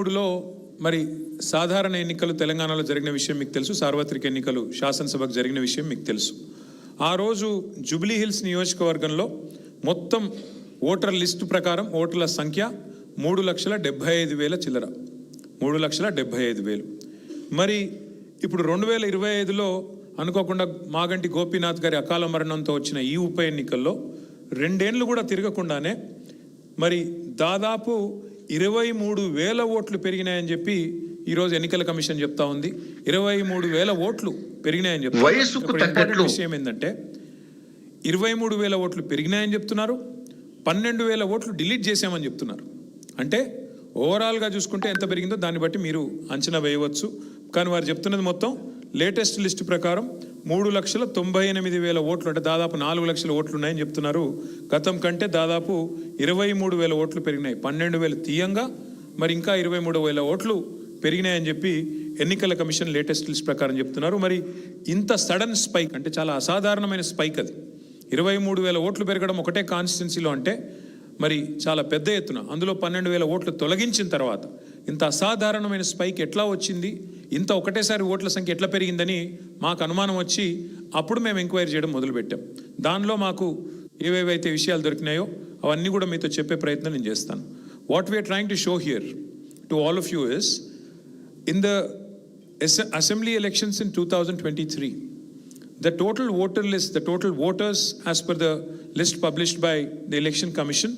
లో మరి సాధారణ ఎన్నికలు తెలంగాణలో జరిగిన విషయం మీకు తెలుసు. సార్వత్రిక ఎన్నికలు శాసనసభకు జరిగిన విషయం మీకు తెలుసు. ఆ రోజు జూబ్లీ హిల్స్ నియోజకవర్గంలో మొత్తం ఓటర్ లిస్టు ప్రకారం ఓటర్ల సంఖ్య 3,75,000 చిల్లర, 3,75,000. మరి ఇప్పుడు 2025లో అనుకోకుండా మాగంటి గోపీనాథ్ గారి అకాల మరణంతో వచ్చిన ఈ ఉప ఎన్నికల్లో 2 ఏళ్ళు కూడా తిరగకుండానే మరి దాదాపు 23,000 ఓట్లు పెరిగినాయని చెప్పి ఈరోజు ఎన్నికల కమిషన్ చెప్తా ఉంది. 23,000 ఓట్లు పెరిగినాయని చెప్తున్నారు. విషయం ఏంటంటే 23,000 ఓట్లు పెరిగినాయని చెప్తున్నారు, 12,000 ఓట్లు డిలీట్ చేసామని చెప్తున్నారు. అంటే ఓవరాల్గా చూసుకుంటే ఎంత పెరిగిందో దాన్ని బట్టి మీరు అంచనా వేయవచ్చు. కానీ వారు చెప్తున్నది మొత్తం లేటెస్ట్ లిస్ట్ ప్రకారం 3,98,000 ఓట్లు, అంటే దాదాపు 4 లక్షల ఓట్లు ఉన్నాయని చెప్తున్నారు. గతం కంటే దాదాపు 23,000 ఓట్లు పెరిగినాయి. 12,000 తీయంగా మరి ఇంకా 23,000 ఓట్లు పెరిగినాయని చెప్పి ఎన్నికల కమిషన్ లేటెస్ట్ లిస్ట్ ప్రకారం చెప్తున్నారు. మరి ఇంత సడన్ స్పైక్ అంటే చాలా అసాధారణమైన స్పైక్ అది. 23,000 ఓట్లు పెరగడం ఒకటే కాన్స్టిట్యున్సీలో అంటే మరి చాలా పెద్ద ఎత్తున, అందులో 12,000 ఓట్లు తొలగించిన తర్వాత ఇంత అసాధారణమైన స్పైక్ ఎట్లా వచ్చింది, ఇంత ఒకటేసారి ఓట్ల సంఖ్య ఎట్లా పెరిగిందని మాకు అనుమానం వచ్చి అప్పుడు మేము ఎంక్వైరీ చేయడం మొదలుపెట్టాం. దానిలో మాకు ఏవేవైతే విషయాలు దొరికినాయో అవన్నీ కూడా మీతో చెప్పే ప్రయత్నం నేను చేస్తాను. What we're trying to show here to all of you is, in the assembly elections in 2023, the total voter list, the total voters as per the list published by the Election Commission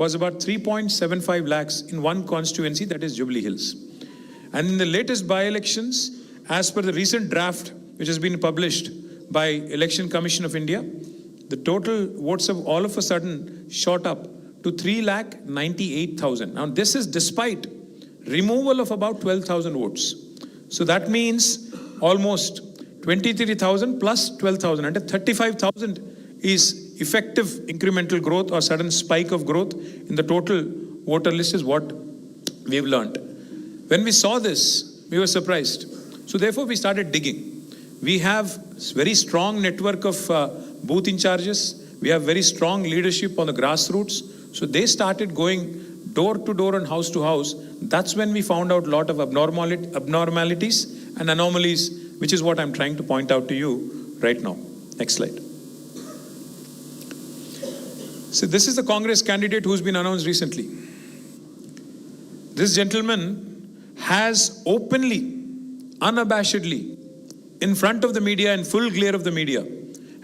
was about 3.75 lakhs in one constituency, that is Jubilee Hills. And in the latest by-elections, as per the recent draft which has been published by Election Commission of India, the total votes have all of a sudden shot up to 3,98,000. Now this is despite removal of about 12,000 votes. So that means almost 23,000 plus 12,000, and 35,000 is effective incremental growth or sudden spike of growth in the total voter list is what we've learned. When we saw this, we were surprised. So therefore we started digging. We have very strong network of booth in charges. We have very strong leadership on the grassroots. So they started going door to door and house to house. That's when we found out a lot of abnormalities and anomalies, which is what I'm trying to point out to you right now. Next slide. So this is the Congress candidate who's been announced recently. This gentleman has openly, unabashedly, in front of the media, in full glare of the media,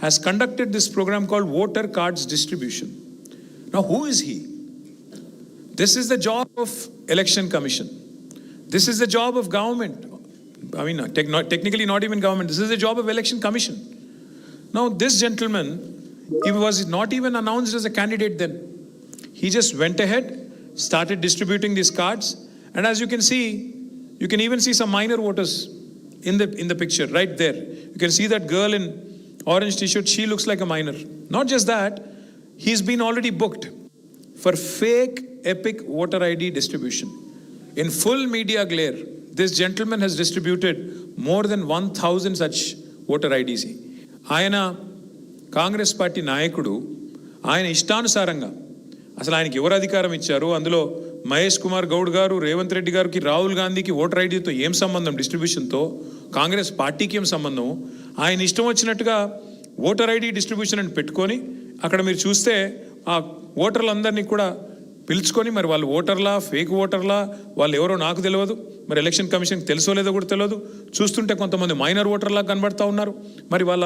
has conducted this program called Voter Cards Distribution. Now, who is he? This is the job of Election Commission. This is the job of government. I mean, technically not even government. This is the job of Election Commission. Now, this gentleman, he was not even announced as a candidate then. He just went ahead, started distributing these cards. And as you can see, you can even see some minor voters in the picture right there. You can see that girl in orange t-shirt. She looks like a minor. Not just that, he's been already booked for fake epic voter ID distribution. In full media glare, this gentleman has distributed more than 1,000 such voter IDs. ఆయన Congress party నాయకుడు, ఆయన ఇష్టానుసారంగా అసలు ఆయనకి ఎవరు అధికారం ఇచ్చారు, అందులో మహేష్ కుమార్ గౌడ్ గారు, రేవంత్ రెడ్డి గారికి, రాహుల్ గాంధీకి ఓటర్ ఐడితో ఏం సంబంధం, డిస్ట్రిబ్యూషన్తో కాంగ్రెస్ పార్టీకి ఏం సంబంధం, ఆయన ఇష్టం వచ్చినట్టుగా ఓటర్ ఐడి డిస్ట్రిబ్యూషన్ అని పెట్టుకొని అక్కడ మీరు చూస్తే ఆ ఓటర్లందరినీ కూడా పిలుచుకొని మరి వాళ్ళు ఓటర్లా, ఫేక్ ఓటర్లా, వాళ్ళు ఎవరో నాకు తెలియదు, మరి ఎలక్షన్ కమిషన్కి తెలుసో లేదో కూడా తెలియదు, చూస్తుంటే కొంతమంది మైనర్ ఓటర్లా కనబడతా ఉన్నారు. మరి వాళ్ళ